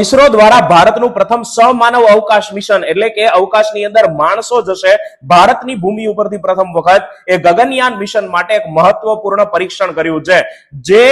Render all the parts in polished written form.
ઇસરો દ્વારા ભારતનું પ્રથમ સમાનવ અવકાશ મિશન એટલે કે અવકાશની અંદર માણસો જશે ભારતની ભૂમિ ઉપરથી પ્રથમ વખત એ ગગનયાન મિશન માટે એક મહત્વપૂર્ણ પરીક્ષણ કર્યું છે. જે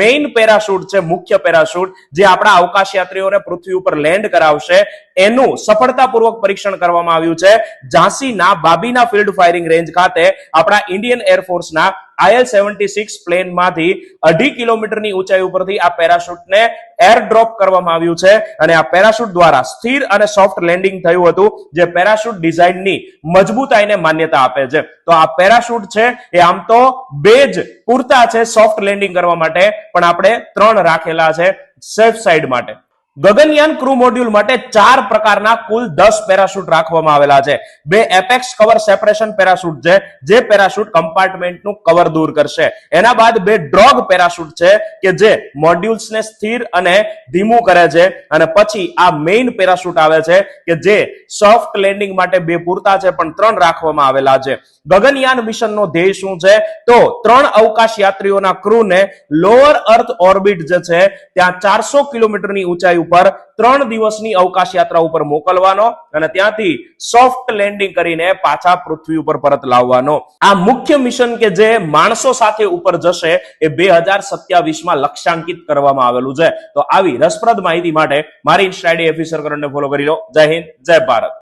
મેઇન પેરાશૂટ છે, મુખ્ય પેરાશૂટ જે આપણા અવકાશ યાત્રીઓને પૃથ્વી ઉપર લેન્ડ કરાવશે, એનું સફળતાપૂર્વક પરીક્ષણ કરવામાં આવ્યું છે ઝાંસીના બાબીના ફિલ્ડ ફાયરિંગ રેન્જ ખાતે આપણા ઇન્ડિયન એરફોર્સના IL-76 પ્લેનમાંથી 2.5 કિલોમીટરની ઊંચાઈ ઉપરથી આ પેરાશૂટને એર ડ્રોપ કરવામાં આવ્યું છે અને આ પેરાશૂટ દ્વારા સ્થિર અને સોફ્ટ લેન્ડિંગ થયું હતું, જે પેરાશૂટ ડિઝાઇનની મજબૂતાઈને માન્યતા આપે છે. તો આ પેરાશૂટ છે એ આમ તો 2 જ પૂરતા છે સોફ્ટ લેન્ડિંગ કરવા માટે, પણ આપણે 3 રાખેલા છે સેફ સાઈડ માટે. ગગનયાન ક્રૂ મોડ્યુલ માટે 4 પ્રકારના કુલ 10 પેરાશૂટ રાખવામાં આવેલા છે. 2 એપેક્સ કવર સેપરેશન પેરાશૂટ છે, જે પેરાશૂટ કમ્પાર્ટમેન્ટનું કવર દૂર કરશે. એના બાદ 2 ડ્રોગ પેરાશૂટ છે કે જે મોડ્યુલ્સને સ્થિર અને ધીમું કરે છે. અને પછી આ મેઇન પેરાશૂટ આવે છે કે જે સોફ્ટ લેન્ડિંગ માટે 2 પૂરતા છે, પણ 3 રાખવામાં આવેલા છે. ગગનયાન મિશનનો ધ્યેય શું છે? તો 3 અવકાશ યાત્રીઓના ક્રૂને લોઅર અર્થ ઓર્બિટ જે છે ત્યાં 400 કિલોમીટરની ઊંચાઈ ઉપર 3 દિવસની અવકાશ યાત્રા ઉપર મોકલવાનો અને ત્યાંથી સોફ્ટ લેન્ડિંગ કરીને પાછા પૃથ્વી ઉપર પરત લાવવાનો. આ મુખ્ય મિશન કે જે માણસો સાથે ઉપર જશે એ 2027 માં લક્ષ્યાંકિત કરવામાં આવેલું છે. તો આવી રસપ્રદ માહિતી માટે મારી ઇન્સ્ટા આઈડી ઓફિસર કરણને ફોલો કરી લો. જય હિન્દ, જય ભારત.